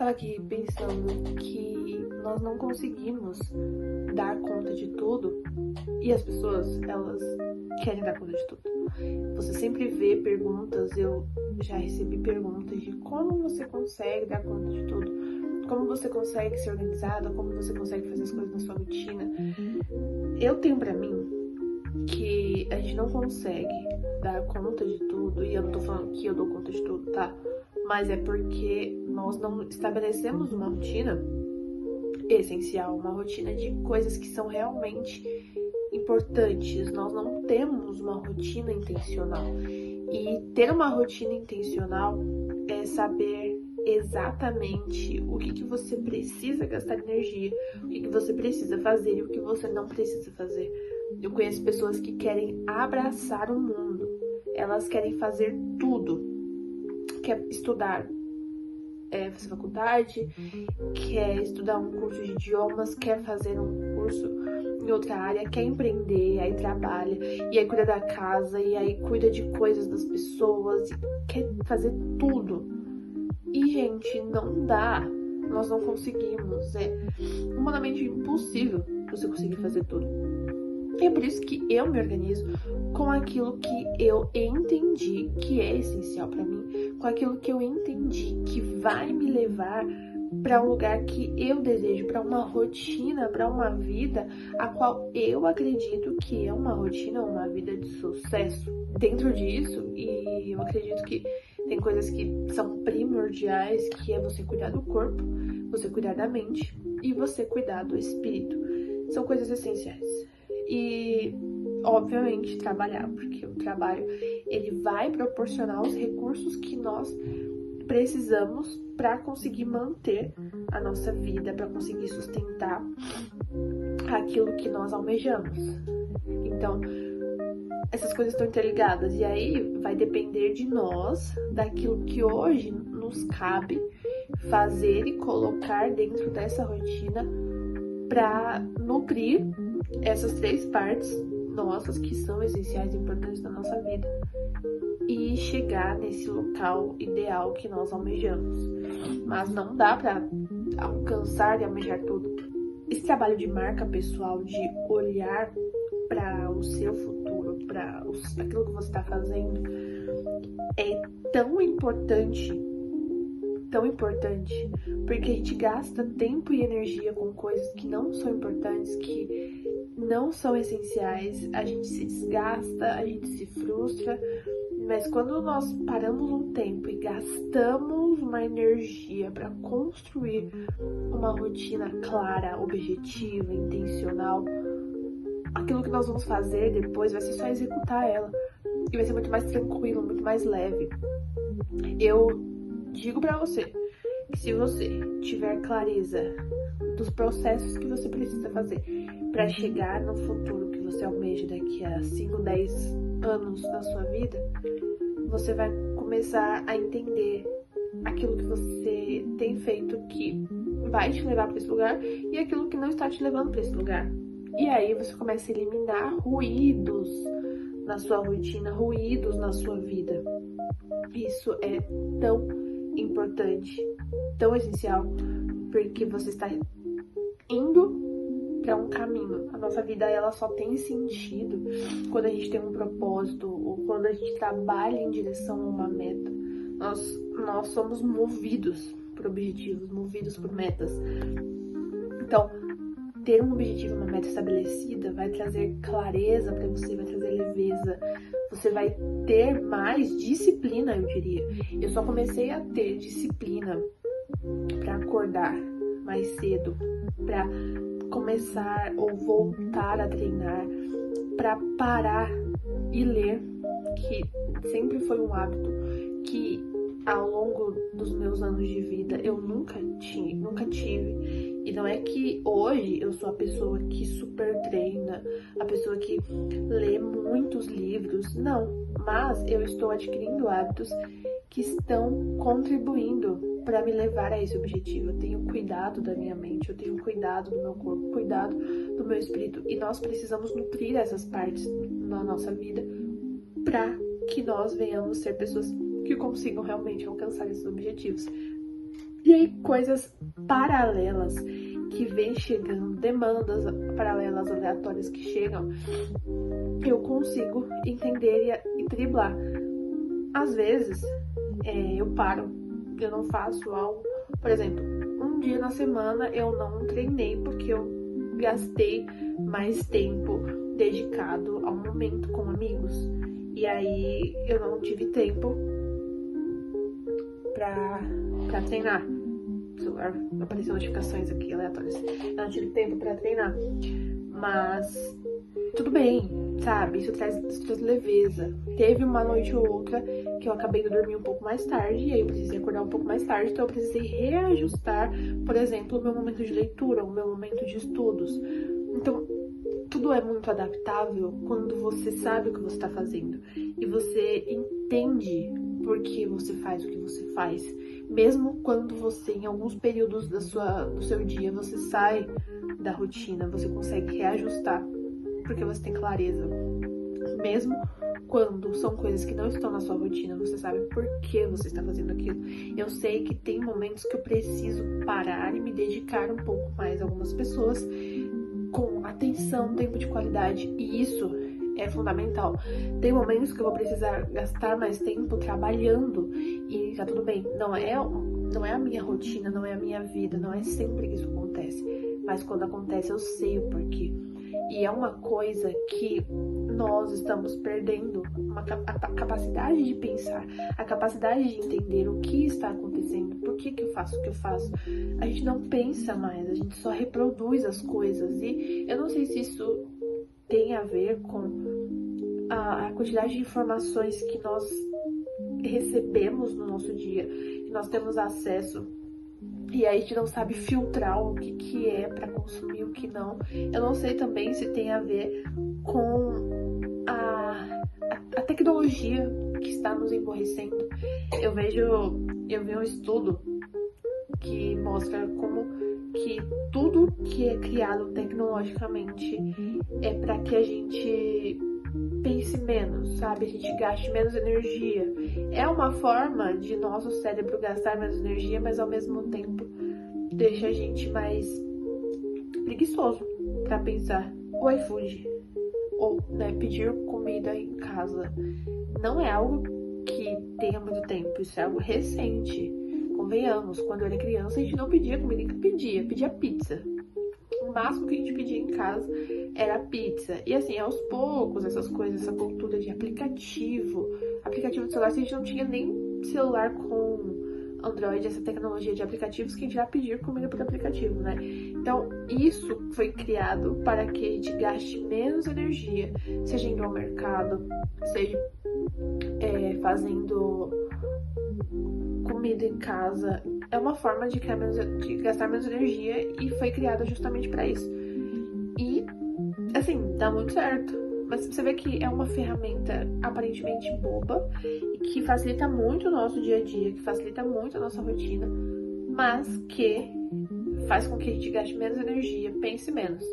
Tava aqui pensando que nós não conseguimos dar conta de tudo e as pessoas, elas querem dar conta de tudo. Você sempre vê perguntas, eu já recebi perguntas de como você consegue dar conta de tudo, como você consegue ser organizada, como você consegue fazer as coisas na sua rotina. Eu tenho pra mim que a gente não consegue dar conta de tudo, e eu não tô falando que eu dou conta de tudo, tá? Mas é porque nós não estabelecemos uma rotina essencial, uma rotina de coisas que são realmente importantes. Nós não temos uma rotina intencional. E ter uma rotina intencional é saber exatamente o que você precisa gastar energia, o que você precisa fazer e o que você não precisa fazer. Eu conheço pessoas que querem abraçar o mundo, elas querem fazer tudo, quer estudar, fazer faculdade, quer estudar um curso de idiomas, quer fazer um curso em outra área, quer empreender, aí trabalha, e aí cuida da casa, e aí cuida de coisas das pessoas, e quer fazer tudo. E, gente, não dá. Nós não conseguimos. É humanamente impossível você conseguir fazer tudo. E é por isso que eu me organizo com aquilo que eu entendi que é essencial pra mim, com aquilo que eu entendi que vai me levar para um lugar que eu desejo, para uma rotina, para uma vida a qual eu acredito que é uma rotina, uma vida de sucesso. Dentro disso, e eu acredito que tem coisas que são primordiais, que é você cuidar do corpo, você cuidar da mente e você cuidar do espírito. São coisas essenciais. E, obviamente, trabalhar, porque o trabalho, ele vai proporcionar os recursos que nós precisamos para conseguir manter a nossa vida, para conseguir sustentar aquilo que nós almejamos. Então, essas coisas estão interligadas, e aí vai depender de nós, daquilo que hoje nos cabe fazer e colocar dentro dessa rotina para nutrir essas três partes nossas que são essenciais e importantes na nossa vida e chegar nesse local ideal que nós almejamos. Mas não dá para alcançar e almejar tudo. Esse trabalho de marca pessoal, de olhar para o seu futuro, para aquilo que você está fazendo, é tão importante, porque a gente gasta tempo e energia com coisas que não são importantes, que não são essenciais, a gente se desgasta, a gente se frustra, mas quando nós paramos um tempo e gastamos uma energia para construir uma rotina clara, objetiva, intencional, aquilo que nós vamos fazer depois vai ser só executar ela, e vai ser muito mais tranquilo, muito mais leve. Eu digo pra você que se você tiver clareza dos processos que você precisa fazer para chegar no futuro que você almeja daqui a 5, 10 anos da sua vida, você vai começar a entender aquilo que você tem feito que vai te levar para esse lugar e aquilo que não está te levando para esse lugar. E aí você começa a eliminar ruídos na sua rotina, ruídos na sua vida. Isso é tão importante, tão essencial, porque você está indo para um caminho. A nossa vida, ela só tem sentido quando a gente tem um propósito ou quando a gente trabalha em direção a uma meta. Nós somos movidos por objetivos, movidos por metas. Então, ter um objetivo, uma meta estabelecida vai trazer clareza para você, vai trazer leveza. Você vai ter mais disciplina, eu diria. Eu só comecei a ter disciplina para acordar mais cedo, para começar ou voltar a treinar, para parar e ler, que sempre foi um hábito que ao longo dos meus anos de vida eu nunca tive. E não é que hoje eu sou a pessoa que super treina, a pessoa que lê muitos livros, não. Mas eu estou adquirindo hábitos que estão contribuindo para me levar a esse objetivo. Eu tenho cuidado da minha mente, eu tenho cuidado do meu corpo, cuidado do meu espírito. E nós precisamos nutrir essas partes na nossa vida para que nós venhamos ser pessoas que consigam realmente alcançar esses objetivos. E aí, coisas paralelas que vem chegando, demandas paralelas aleatórias que chegam, eu consigo entender e driblar. Às vezes, eu paro, eu não faço algo. Por exemplo, um dia na semana eu não treinei porque eu gastei mais tempo dedicado ao momento com amigos. E aí eu não tive tempo pra treinar. O celular apareceu notificações aqui aleatórias. Eu não tive tempo pra treinar. Mas tudo bem, sabe? Isso traz leveza. Teve uma noite ou outra que eu acabei de dormir um pouco mais tarde, e aí eu precisei acordar um pouco mais tarde, então eu precisei reajustar, por exemplo, o meu momento de leitura, o meu momento de estudos. Então, tudo é muito adaptável quando você sabe o que você está fazendo e você entende por que você faz o que você faz. Mesmo quando você, em alguns períodos do seu dia, você sai da rotina, você consegue reajustar porque você tem clareza. Mesmo quando são coisas que não estão na sua rotina, você sabe por que você está fazendo aquilo. Eu sei que tem momentos que eu preciso parar e me dedicar um pouco mais a algumas pessoas com atenção, tempo de qualidade, e isso é fundamental. Tem momentos que eu vou precisar gastar mais tempo trabalhando e tá tudo bem. Não é a minha rotina, não é a minha vida, não é sempre que isso acontece. Mas quando acontece eu sei o porquê. E é uma coisa que nós estamos perdendo, a capacidade de pensar, a capacidade de entender o que está acontecendo, por que eu faço o que eu faço. A gente não pensa mais, a gente só reproduz as coisas. E eu não sei se isso tem a ver com a quantidade de informações que nós recebemos no nosso dia, que nós temos acesso. E aí a gente não sabe filtrar o que é para consumir, o que não. Eu não sei também se tem a ver com a tecnologia que está nos emborrecendo. Eu vi um estudo que mostra como que tudo que é criado tecnologicamente é para que a gente pense menos, sabe? A gente gaste menos energia. É uma forma de nosso cérebro gastar menos energia, mas ao mesmo tempo deixa a gente mais preguiçoso para pensar. O iFood, ou pedir comida em casa, não é algo que tenha muito tempo, isso é algo recente. Convenhamos, quando eu era criança a gente não pedia comida, que pedia pizza. O máximo que a gente pedia em casa era pizza. E assim, aos poucos, essas coisas, essa cultura de aplicativo de celular, se a gente não tinha nem celular com Android, essa tecnologia de aplicativos, que a gente vai pedir comida por aplicativo, né? Então, isso foi criado para que a gente gaste menos energia, seja indo ao mercado, seja fazendo comida em casa. É uma forma de gastar menos energia e foi criada justamente para isso. E, assim, dá muito certo. Mas você vê que é uma ferramenta aparentemente boba e que facilita muito o nosso dia a dia, que facilita muito a nossa rotina, mas que faz com que a gente gaste menos energia, pense menos.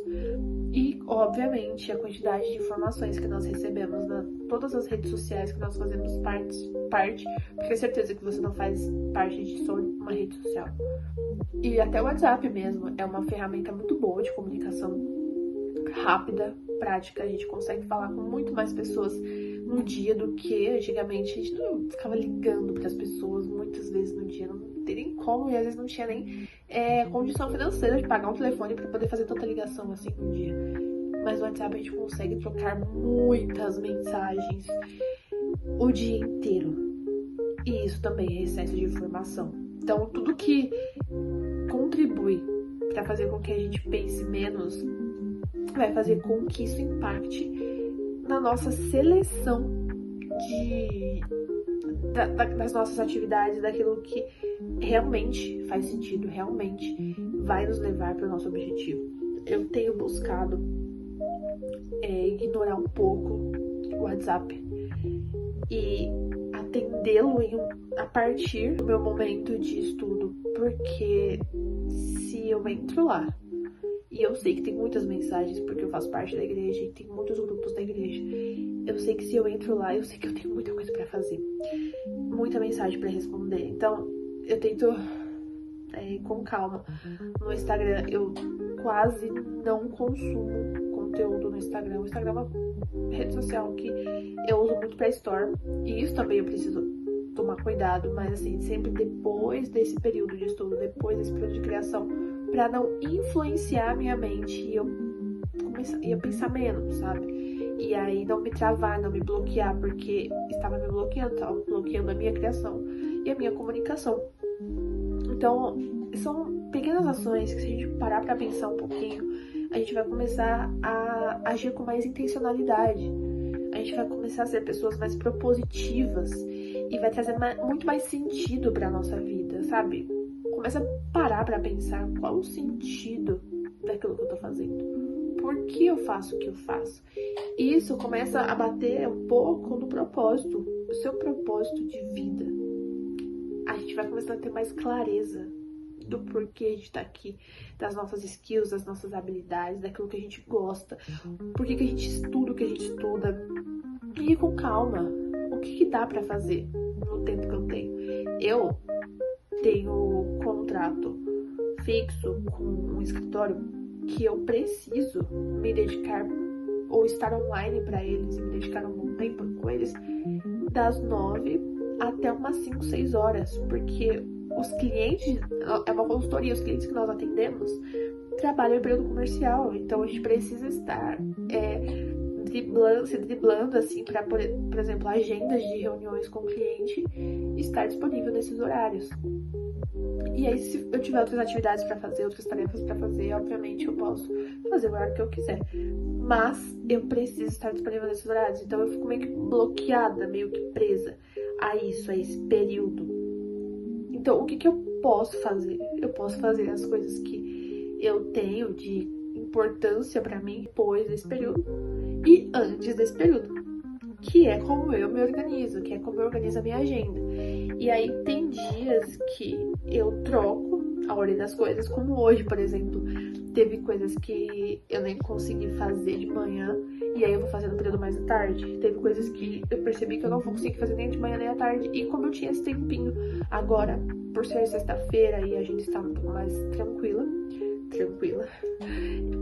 E, obviamente, a quantidade de informações que nós recebemos em todas as redes sociais que nós fazemos parte, porque é certeza que você não faz parte de só uma rede social. E até o WhatsApp mesmo é uma ferramenta muito boa de comunicação rápida, prática. A gente consegue falar com muito mais pessoas no dia do que antigamente. A gente não ficava ligando para as pessoas muitas vezes no dia, não tem nem como, e às vezes não tinha nem condição financeira de pagar um telefone para poder fazer tanta ligação assim no dia. Mas no WhatsApp a gente consegue trocar muitas mensagens o dia inteiro. E isso também é excesso de informação. Então, tudo que contribui para fazer com que a gente pense menos vai fazer com que isso impacte na nossa seleção das nossas atividades, daquilo que realmente faz sentido, realmente vai nos levar para o nosso objetivo. Eu tenho buscado ignorar um pouco o WhatsApp e atendê-lo a partir do meu momento de estudo, porque se eu entro lá, e eu sei que tem muitas mensagens, porque eu faço parte da igreja e tem muitos grupos da igreja. Eu sei que se eu entro lá, eu sei que eu tenho muita coisa pra fazer. Muita mensagem pra responder. Então, eu tento e com calma. No Instagram, eu quase não consumo conteúdo no Instagram. O Instagram é uma rede social que eu uso muito pra store, e isso também eu preciso tomar cuidado, mas assim, sempre depois desse período de estudo, depois desse período de criação, pra não influenciar a minha mente e eu ia pensar menos, sabe? E aí não me travar, não me bloquear, porque estava me bloqueando, estava bloqueando a minha criação e a minha comunicação. Então, são pequenas ações que, se a gente parar pra pensar um pouquinho, a gente vai começar a agir com mais intencionalidade. A gente vai começar a ser pessoas mais propositivas e vai trazer muito mais sentido pra nossa vida, sabe? Começa a parar pra pensar qual o sentido daquilo que eu tô fazendo. Por que eu faço o que eu faço? Isso começa a bater um pouco no propósito, o seu propósito de vida. A gente vai começar a ter mais clareza do porquê a gente tá aqui, das nossas skills, das nossas habilidades, daquilo que a gente gosta, por que a gente estuda o que a gente estuda. E com calma, o que dá pra fazer no tempo que eu tenho? Eu tenho contrato fixo com um escritório que eu preciso me dedicar ou estar online para eles e me dedicar um bom tempo com eles, das 9 até umas 5, 6 horas, porque os clientes, é uma consultoria, os clientes que nós atendemos trabalham em período comercial, então a gente precisa estar se driblando assim para, por exemplo, agendas de reuniões com o cliente estar disponível nesses horários. E aí, se eu tiver outras atividades pra fazer, outras tarefas pra fazer, obviamente eu posso fazer o horário que eu quiser. Mas eu preciso estar disponível nesses horários. Então eu fico meio que bloqueada, meio que presa a isso, a esse período. Então, o que eu posso fazer? Eu posso fazer as coisas que eu tenho de importância pra mim depois desse período e antes desse período, que é como eu me organizo, que é como eu organizo a minha agenda. E aí tem dias que eu troco a ordem das coisas, como hoje, por exemplo. Teve coisas que eu nem consegui fazer de manhã, e aí eu vou fazer no período mais da tarde. Teve coisas que eu percebi que eu não vou conseguir fazer nem de manhã nem à tarde, e como eu tinha esse tempinho agora, por ser sexta-feira e a gente está um pouco mais tranquila,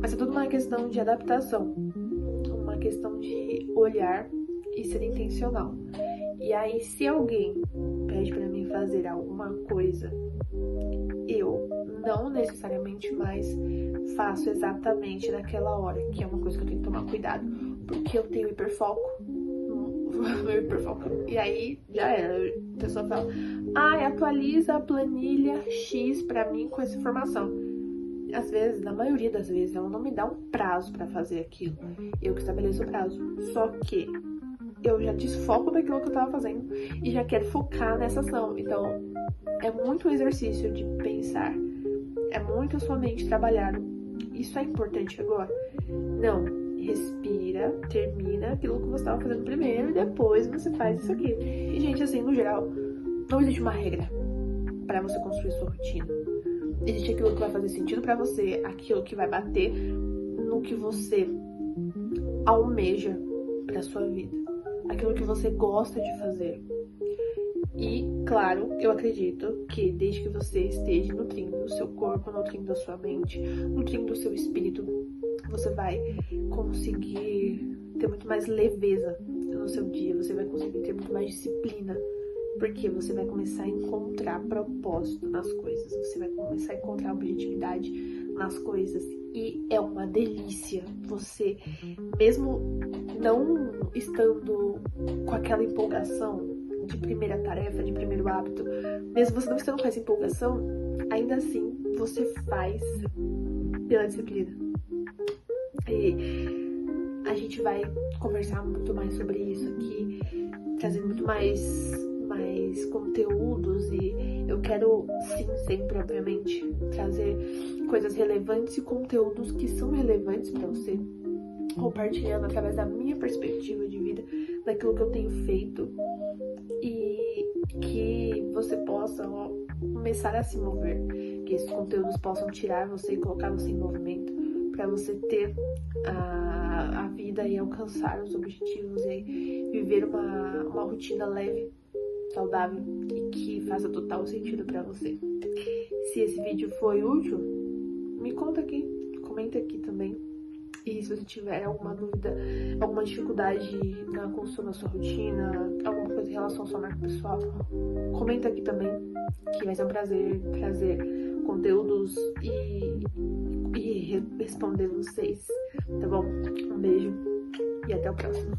mas é tudo uma questão de adaptação, uma questão de olhar e ser intencional. E aí, se alguém pede pra mim fazer alguma coisa, eu não necessariamente mais faço exatamente naquela hora, que é uma coisa que eu tenho que tomar cuidado, porque eu tenho hiperfoco. Meu hiperfoco. E aí, já era. A pessoa fala, atualiza a planilha X pra mim com essa informação. Às vezes, na maioria das vezes, ela não me dá um prazo pra fazer aquilo. Eu que estabeleço o prazo. Só que eu já desfoco daquilo que eu tava fazendo e já quero focar nessa ação. Então, é muito um exercício de pensar. É muito a sua mente trabalhar. Isso é importante agora? Não. Respira, termina aquilo que você estava fazendo primeiro e depois você faz isso aqui. E, gente, assim, no geral, não existe uma regra para você construir sua rotina. Existe aquilo que vai fazer sentido para você, aquilo que vai bater no que você almeja para sua vida, aquilo que você gosta de fazer. E, claro, eu acredito que desde que você esteja nutrindo o seu corpo, nutrindo a sua mente, nutrindo o seu espírito, você vai conseguir ter muito mais leveza no seu dia, você vai conseguir ter muito mais disciplina, porque você vai começar a encontrar propósito nas coisas, você vai começar a encontrar objetividade nas coisas, e é uma delícia você, mesmo não estando com aquela empolgação de primeira tarefa, de primeiro hábito, mesmo você não estando com essa empolgação, ainda assim você faz pela disciplina. E a gente vai conversar muito mais sobre isso aqui, trazendo muito mais conteúdos, e eu quero sim, sempre, obviamente, trazer coisas relevantes e conteúdos que são relevantes para você, compartilhando através da minha perspectiva de vida, daquilo que eu tenho feito, e que você possa começar a se mover, que esses conteúdos possam tirar você e colocar você em movimento, para você ter a vida e alcançar os objetivos e viver uma rotina leve, saudável e que faça total sentido para você. Se esse vídeo foi útil, me conta aqui, comenta aqui também. E se você tiver alguma dúvida, alguma dificuldade na construção da sua rotina, alguma coisa em relação à sua marca pessoal, comenta aqui também, que vai ser um prazer trazer conteúdos e responder vocês, tá bom? Um beijo e até o próximo.